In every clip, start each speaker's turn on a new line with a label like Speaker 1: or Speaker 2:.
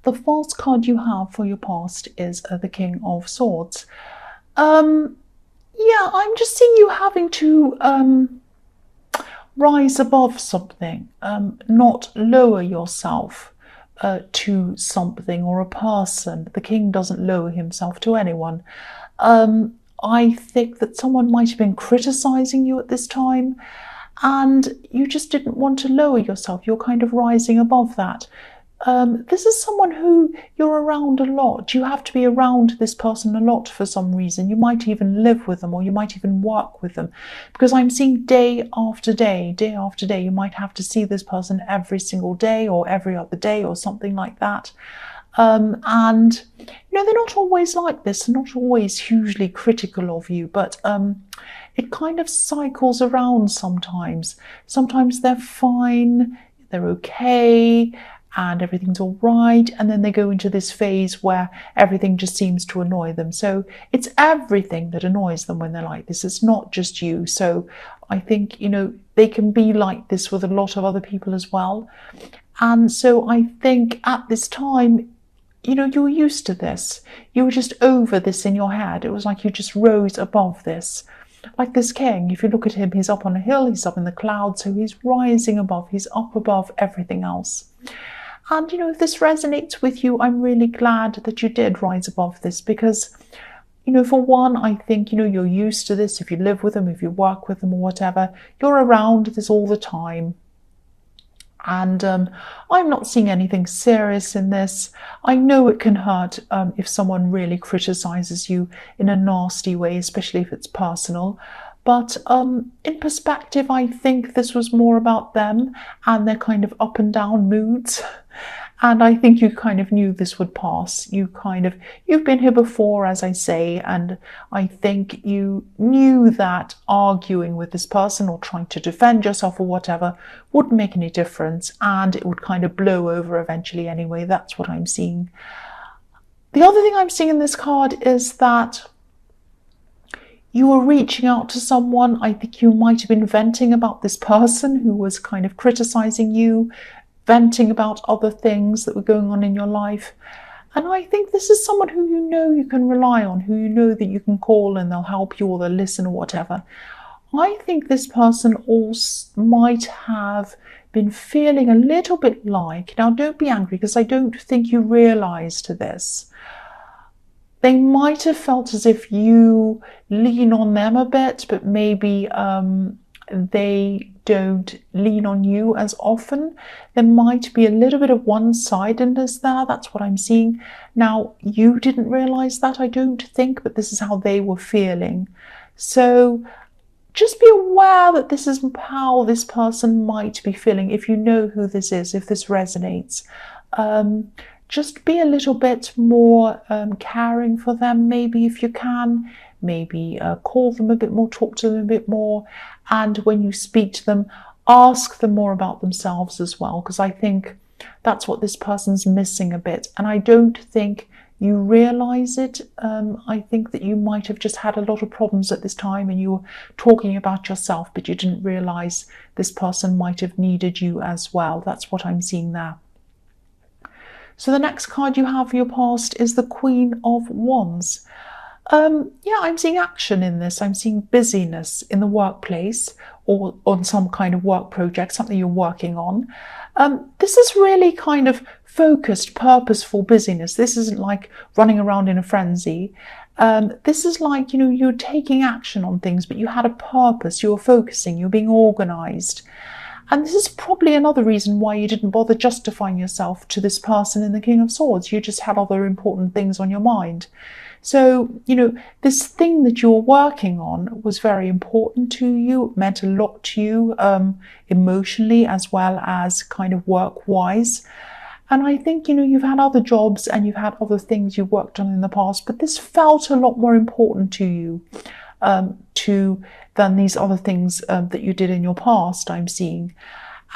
Speaker 1: the first card you have for your past is the King of Swords. Yeah, I'm just seeing you having to rise above something, not lower yourself to something or a person. The king doesn't lower himself to anyone. I think that someone might have been criticizing you at this time, and you just didn't want to lower yourself. You're kind of rising above that. This is someone who you're around a lot. You have to be around this person a lot for some reason. You might even live with them, or you might even work with them, because I'm seeing day after day, day after day. You might have to see this person every single day or every other day or something like that. And they're not always like this. They're not always hugely critical of you, but it kind of cycles around sometimes. Sometimes they're fine, they're okay, and everything's all right, and then they go into this phase where everything just seems to annoy them. So it's everything that annoys them when they're like this. It's not just you. So I think, they can be like this with a lot of other people as well. And so I think at this time, you were used to this. You were just over this in your head. It was like you just rose above this. Like this king, if you look at him, he's up on a hill, he's up in the clouds, so he's rising above, he's up above everything else. And, if this resonates with you, I'm really glad that you did rise above this, because, for one, I think, you're used to this. If you live with them, if you work with them or whatever, you're around this all the time. And I'm not seeing anything serious in this. I know it can hurt if someone really criticizes you in a nasty way, especially if it's personal. But in perspective, I think this was more about them and their kind of up and down moods. And I think you kind of knew this would pass. You've been here before, as I say, and I think you knew that arguing with this person or trying to defend yourself or whatever wouldn't make any difference, and it would kind of blow over eventually anyway. That's what I'm seeing. The other thing I'm seeing in this card is that you were reaching out to someone. I think you might have been venting about this person who was kind of criticizing you, venting about other things that were going on in your life. And I think this is someone who you can rely on, who you know that you can call and they'll help you or they'll listen or whatever. I think this person also might have been feeling a little bit like, now don't be angry because I don't think you realized this, they might have felt as if you lean on them a bit, but maybe they don't lean on you as often. There might be a little bit of one-sidedness there. That's what I'm seeing. Now, you didn't realize that, I don't think, but this is how they were feeling. So just be aware that this is how this person might be feeling. If you know who this is, if this resonates, just be a little bit more caring for them, maybe, if you can. Maybe call them a bit more, talk to them a bit more, and when you speak to them, ask them more about themselves as well, because I think that's what this person's missing a bit, and I don't think you realize it. I think that you might have just had a lot of problems at this time and you were talking about yourself, but you didn't realize this person might have needed you as well. That's what I'm seeing there. So the next card you have for your past is the Queen of Wands. Yeah, I'm seeing action in this. I'm seeing busyness in the workplace or on some kind of work project, something you're working on. This is really kind of focused, purposeful busyness. This isn't like running around in a frenzy. This is like, you're taking action on things, but you had a purpose, you were focusing, you're being organized. And this is probably another reason why you didn't bother justifying yourself to this person in the King of Swords. You just had other important things on your mind. So, this thing that you're working on was very important to you, meant a lot to you emotionally as well as kind of work-wise. And I think, you've had other jobs and you've had other things you've worked on in the past, but this felt a lot more important to you than these other things that you did in your past, I'm seeing.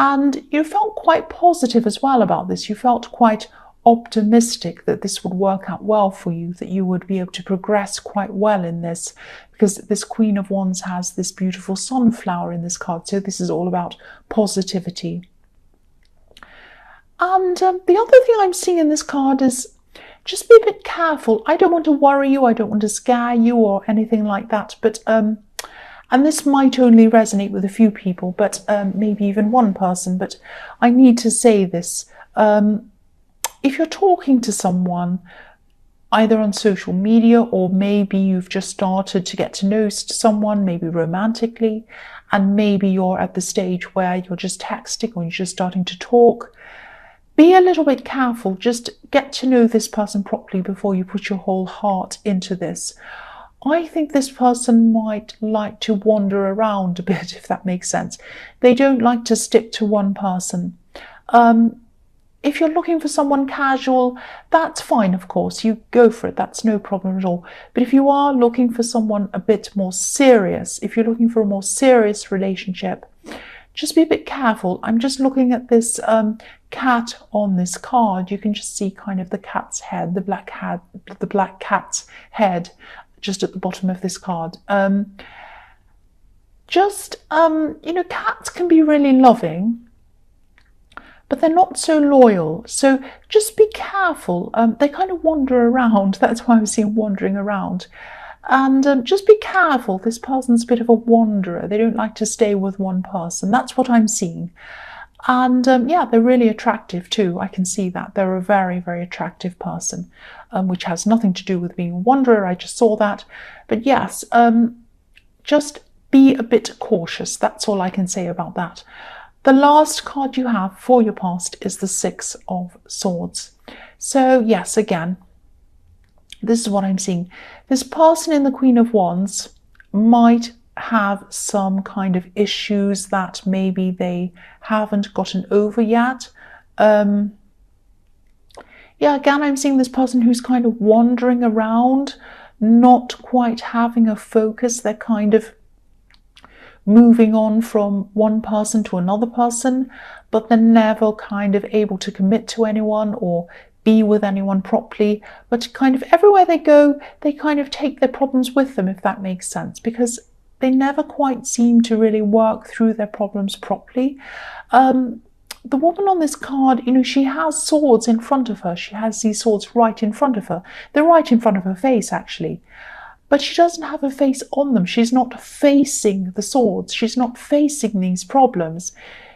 Speaker 1: And you felt quite positive as well about this. You felt quite optimistic that this would work out well for you, that you would be able to progress quite well in this, because this Queen of Wands has this beautiful sunflower in this card. So this is all about positivity. And the other thing I'm seeing in this card is just be a bit careful. I don't want to worry you, I don't want to scare you or anything like that, but and this might only resonate with a few people, but maybe even one person, but I need to say this. If you're talking to someone, either on social media or maybe you've just started to get to know someone, maybe romantically, and maybe you're at the stage where you're just texting or you're just starting to talk, be a little bit careful. Just get to know this person properly before you put your whole heart into this. I think this person might like to wander around a bit, if that makes sense. They don't like to stick to one person. If you're looking for someone casual, that's fine, of course. You go for it. That's no problem at all. But if you are looking for someone a bit more serious, if you're looking for a more serious relationship, just be a bit careful. I'm just looking at this cat on this card. You can just see kind of the cat's head, the black cat's head, just at the bottom of this card. Cats can be really loving, but they're not so loyal. So just be careful. They kind of wander around. That's why I was seeing wandering around. And just be careful. This person's a bit of a wanderer. They don't like to stay with one person. That's what I'm seeing. And yeah, they're really attractive too. I can see that. They're a very, very attractive person, which has nothing to do with being a wanderer. I just saw that. But yes, just be a bit cautious. That's all I can say about that. The last card you have for your past is the Six of Swords. So yes, again, this is what I'm seeing. This person in the Queen of Wands might have some kind of issues that maybe they haven't gotten over yet. Yeah, again, I'm seeing this person who's kind of wandering around, not quite having a focus. They're kind of moving on from one person to another person, but they're never kind of able to commit to anyone or be with anyone properly. But kind of everywhere they go, they kind of take their problems with them, if that makes sense, because they never quite seem to really work through their problems properly. The woman on this card, she has swords in front of her. She has these swords right in front of her. They're right in front of her face, actually. But she doesn't have her face on them. She's not facing the swords. She's not facing these problems.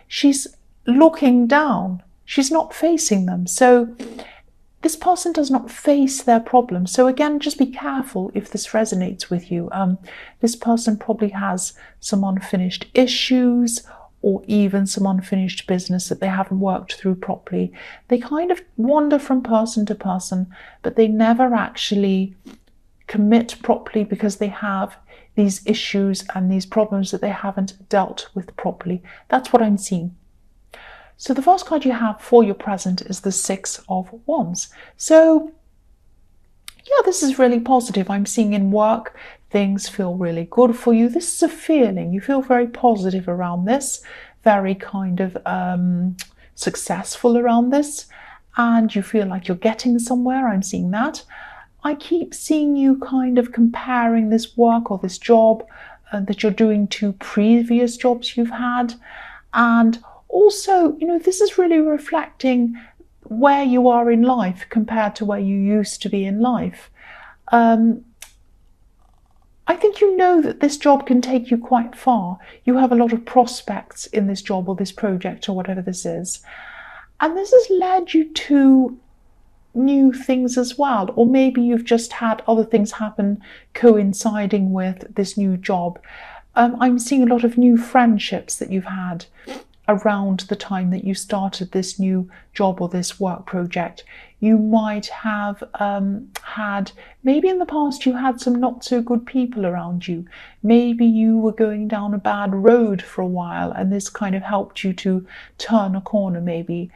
Speaker 1: She's looking down. She's not facing them. So this person does not face their problems. So again, just be careful if this resonates with you. This person probably has some unfinished issues or even some unfinished business that they haven't worked through properly. They kind of wander from person to person, but they never actually commit properly because they have these issues and these problems that they haven't dealt with properly. That's what I'm seeing. So the first card you have for your present is the Six of Wands. So yeah, this is really positive. I'm seeing in work, things feel really good for you. This is a feeling. You feel very positive around this, very kind of successful around this, and you feel like you're getting somewhere. I'm seeing that. I keep seeing you kind of comparing this work or this job that you're doing to previous jobs you've had. And also, this is really reflecting where you are in life compared to where you used to be in life. I think you know that this job can take you quite far. You have a lot of prospects in this job or this project or whatever this is. And this has led you to new things as well, or maybe you've just had other things happen coinciding with this new job. I'm seeing a lot of new friendships that you've had around the time that you started this new job or this work project. You might have had, maybe in the past you had some not so good people around you. Maybe you were going down a bad road for a while and this kind of helped you to turn a corner maybe.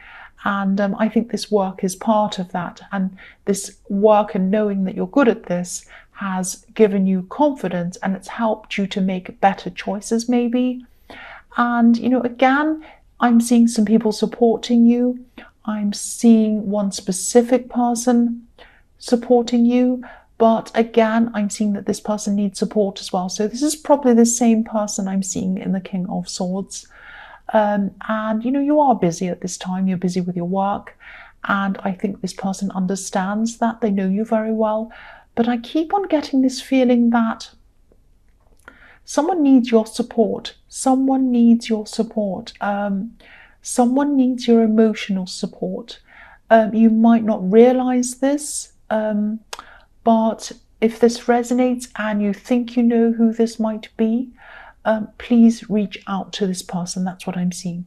Speaker 1: And I think this work is part of that. And this work and knowing that you're good at this has given you confidence and it's helped you to make better choices maybe. And, again, I'm seeing some people supporting you. I'm seeing one specific person supporting you. But again, I'm seeing that this person needs support as well. So this is probably the same person I'm seeing in the King of Swords. And you are busy at this time. You're busy with your work, and I think this person understands that. They know you very well, but I keep on getting this feeling that someone needs your support. Someone needs your support. Someone needs your emotional support. You might not realize this, but if this resonates and you think you know who this might be, please reach out to this person. That's what I'm seeing.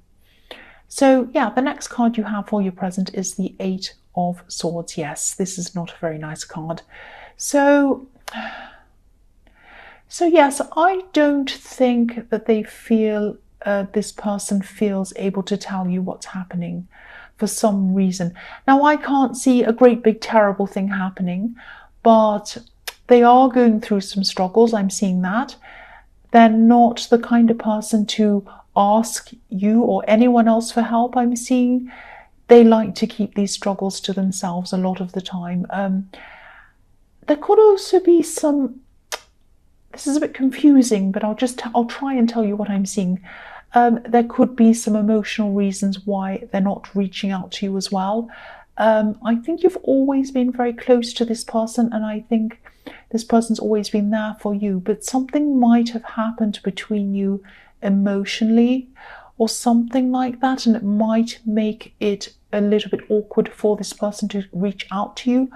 Speaker 1: So yeah, the next card you have for your present is the Eight of Swords. Yes, this is not a very nice card. So yes, I don't think that they feel, this person feels able to tell you what's happening for some reason. Now, I can't see a great big terrible thing happening, but they are going through some struggles. I'm seeing that. They're not the kind of person to ask you or anyone else for help. I'm seeing they like to keep these struggles to themselves a lot of the time. There could also be some, this is a bit confusing, but I'll try and tell you what I'm seeing. There could be some emotional reasons why they're not reaching out to you as well. I think you've always been very close to this person, and I think this person's always been there for you, but something might have happened between you emotionally or something like that, and it might make it a little bit awkward for this person to reach out to you.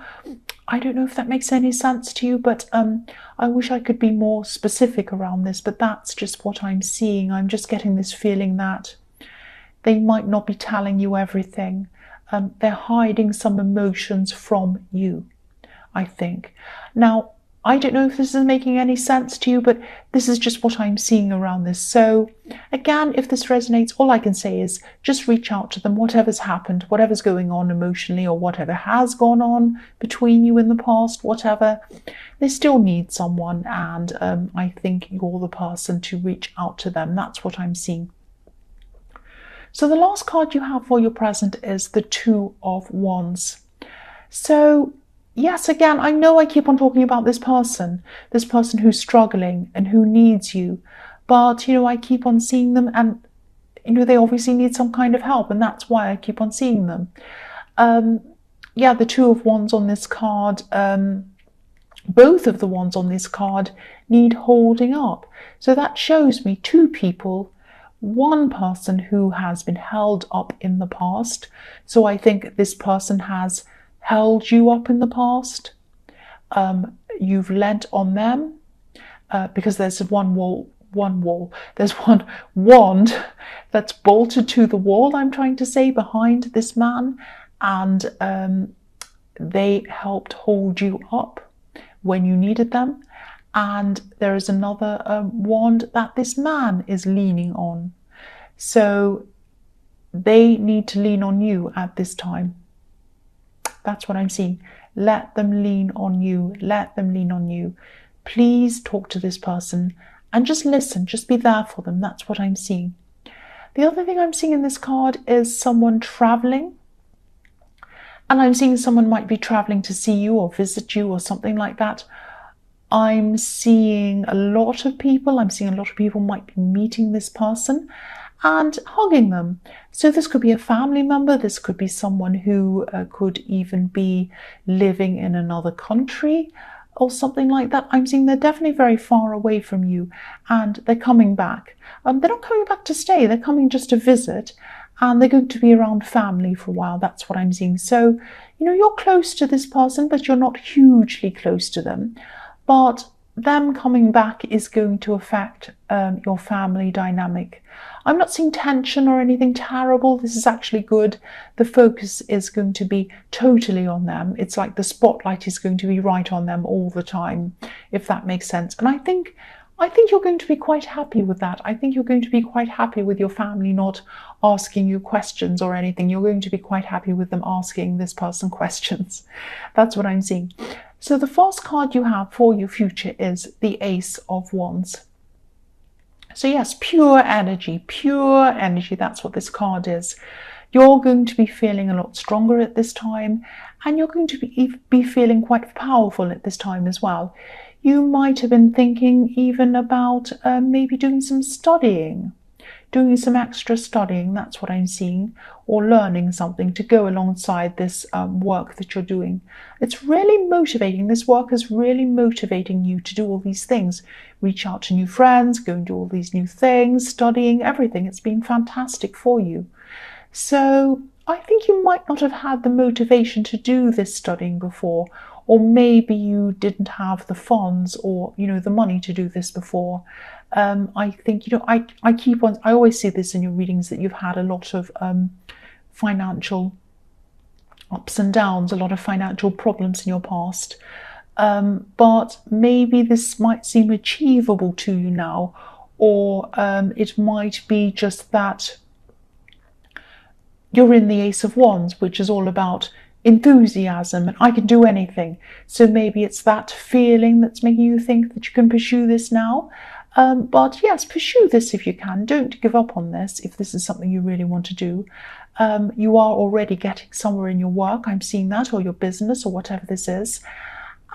Speaker 1: I don't know if that makes any sense to you, but I wish I could be more specific around this, but that's just what I'm seeing. I'm just getting this feeling that they might not be telling you everything. They're hiding some emotions from you, I think. Now, I don't know if this is making any sense to you, but this is just what I'm seeing around this. So again, if this resonates, all I can say is just reach out to them, whatever's happened, whatever's going on emotionally, or whatever has gone on between you in the past, whatever, they still need someone. And I think you're the person to reach out to them. That's what I'm seeing. So the last card you have for your present is the Two of Wands. So yes, again, I know I keep on talking about this person who's struggling and who needs you, but I keep on seeing them, and they obviously need some kind of help, and that's why I keep on seeing them. Yeah, the Two of Wands on this card, both of the wands on this card need holding up. So that shows me two people, one person who has been held up in the past. So I think this person has held you up in the past. You've lent on them because there's one wand that's bolted to the wall, I'm trying to say, behind this man, and they helped hold you up when you needed them. And there is another wand that this man is leaning on. So they need to lean on you at this time. That's what I'm seeing. Let them lean on you. Let them lean on you. Please talk to this person and just listen. Just be there for them. That's what I'm seeing. The other thing I'm seeing in this card is someone traveling. And I'm seeing someone might be traveling to see you or visit you or something like that. I'm seeing a lot of people. I'm seeing a lot of people might be meeting this person and hugging them. So this could be a family member. This could be someone who could even be living in another country or something like that. I'm seeing they're definitely very far away from you, and they're coming back. They're not coming back to stay. They're coming just to visit, and they're going to be around family for a while. That's what I'm seeing. So, you're close to this person, but you're not hugely close to them. But them coming back is going to affect your family dynamic. I'm not seeing tension or anything terrible. This is actually good. The focus is going to be totally on them. It's like the spotlight is going to be right on them all the time, if that makes sense. And I think you're going to be quite happy with that. I think you're going to be quite happy with your family not asking you questions or anything. You're going to be quite happy with them asking this person questions. That's what I'm seeing. So the first card you have for your future is the Ace of Wands. So yes, pure energy, that's what this card is. You're going to be feeling a lot stronger at this time, and you're going to be feeling quite powerful at this time as well. You might have been thinking even about maybe doing some studying doing some extra studying, that's what I'm seeing, or learning something to go alongside this work that you're doing. It's really motivating. This work is really motivating you to do all these things. Reach out to new friends, go and do all these new things, studying, everything. It's been fantastic for you. So I think you might not have had the motivation to do this studying before, or maybe you didn't have the funds or, the money to do this before. I think, I always see this in your readings, that you've had a lot of financial ups and downs, a lot of financial problems in your past. But maybe this might seem achievable to you now, or it might be just that you're in the Ace of Wands, which is all about enthusiasm and I can do anything. So maybe it's that feeling that's making you think that you can pursue this now. But yes, pursue this if you can. Don't give up on this if this is something you really want to do. You are already getting somewhere in your work. I'm seeing that, or your business, or whatever this is.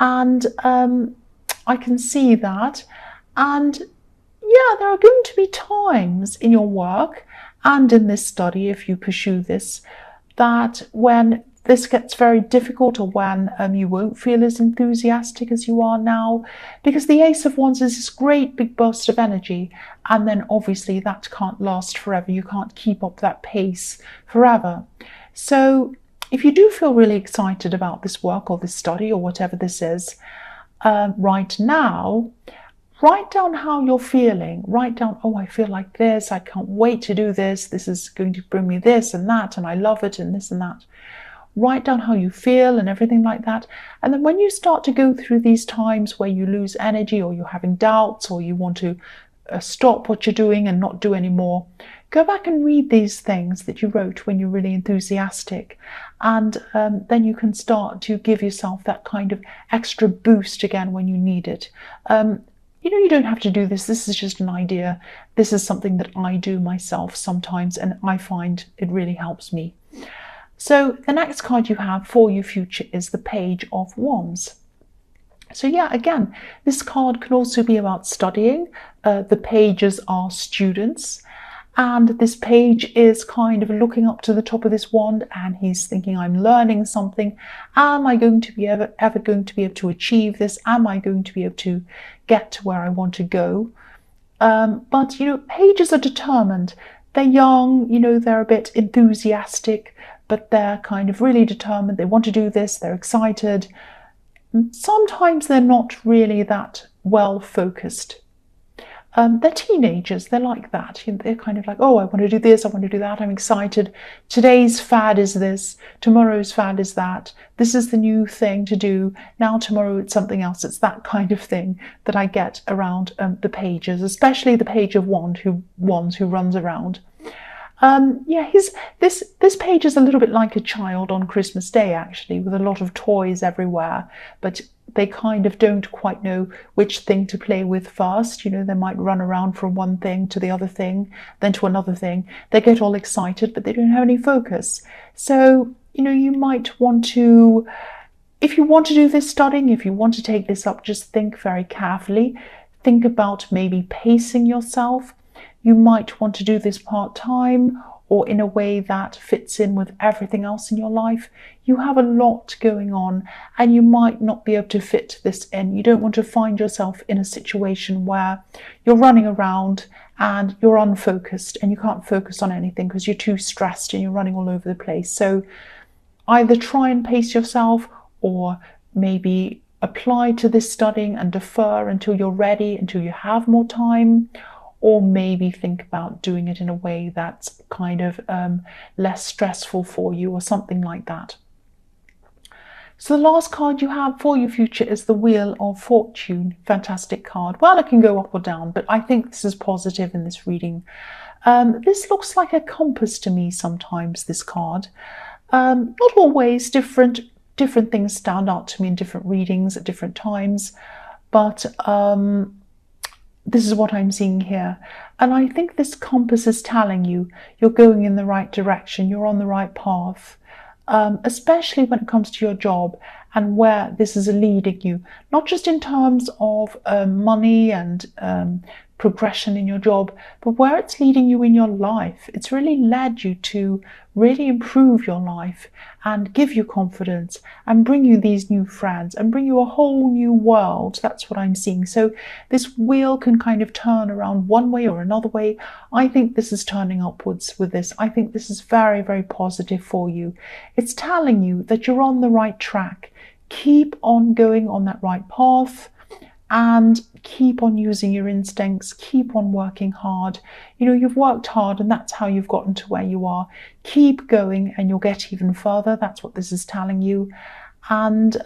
Speaker 1: And I can see that. And yeah, there are going to be times in your work and in this study, if you pursue this, that when this gets very difficult, or when you won't feel as enthusiastic as you are now, because the Ace of Wands is this great big burst of energy, and then obviously that can't last forever. You can't keep up that pace forever. So if you do feel really excited about this work or this study or whatever this is right now, write down how you're feeling. Write down, oh, I feel like this. I can't wait to do this. This is going to bring me this and that, and I love it, and this and that. Write down how you feel and everything like that. And then when you start to go through these times where you lose energy, or you're having doubts, or you want to stop what you're doing and not do anymore, go back and read these things that you wrote when you're really enthusiastic. And then you can start to give yourself that kind of extra boost again when you need it. You don't have to do this. This is just an idea. This is something that I do myself sometimes, and I find it really helps me. So the next card you have for your future is the Page of Wands. So yeah, again, this card can also be about studying. The pages are students, and this page is kind of looking up to the top of this wand, and he's thinking, I'm learning something. Am I going to be ever going to be able to achieve this? Am I going to be able to get to where I want to go? But pages are determined. They're young, they're a bit enthusiastic, but they're kind of really determined. They want to do this. They're excited. Sometimes they're not really that well focused. They're teenagers. They're like that. They're kind of like, oh, I want to do this. I want to do that. I'm excited. Today's fad is this. Tomorrow's fad is that. This is the new thing to do. Now tomorrow it's something else. It's that kind of thing that I get around the pages, especially the Page of Wands who runs around. This page is a little bit like a child on Christmas Day, actually, with a lot of toys everywhere, but they kind of don't quite know which thing to play with first. They might run around from one thing to the other thing, then to another thing. They get all excited, but they don't have any focus. So, you might want to, if you want to do this studying, if you want to take this up, just think very carefully. Think about maybe pacing yourself. You might want to do this part-time, or in a way that fits in with everything else in your life. You have a lot going on, and you might not be able to fit this in. You don't want to find yourself in a situation where you're running around and you're unfocused and you can't focus on anything because you're too stressed and you're running all over the place. So either try and pace yourself, or maybe apply to this studying and defer until you're ready, until you have more time. Or maybe think about doing it in a way that's kind of less stressful for you, or something like that. So the last card you have for your future is the Wheel of Fortune. Fantastic card. Well, it can go up or down, but I think this is positive in this reading. This looks like a compass to me sometimes, this card. Not always. Different things stand out to me in different readings at different times, but this is what I'm seeing here. And I think this compass is telling you you're going in the right direction, you're on the right path, especially when it comes to your job and where this is leading you. Not just in terms of money and progression in your job, but where it's leading you in your life. It's really led you to really improve your life and give you confidence and bring you these new friends and bring you a whole new world. That's what I'm seeing. So this wheel can kind of turn around one way or another way. I think this is turning upwards with this. I think this is very, very positive for you. It's telling you that you're on the right track. Keep on going on that right path and keep on using your instincts, keep on working hard. You know, you've worked hard and that's how you've gotten to where you are. Keep going and you'll get even further. That's what this is telling you. And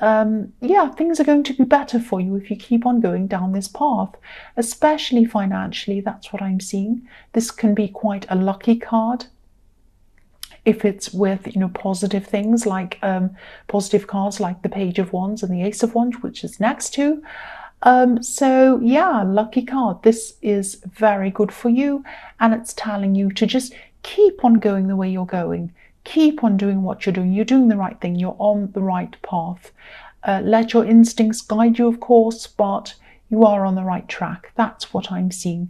Speaker 1: yeah, things are going to be better for you if you keep on going down this path, especially financially. That's what I'm seeing. This can be quite a lucky card if it's with, you know, positive things like positive cards like the Page of Wands and the Ace of Wands, which is next to. So yeah, lucky card. This is very good for you, and it's telling you to just keep on going the way you're going. Keep on doing what you're doing. You're doing the right thing. You're on the right path. Let your instincts guide you, of course, but you are on the right track. That's what I'm seeing.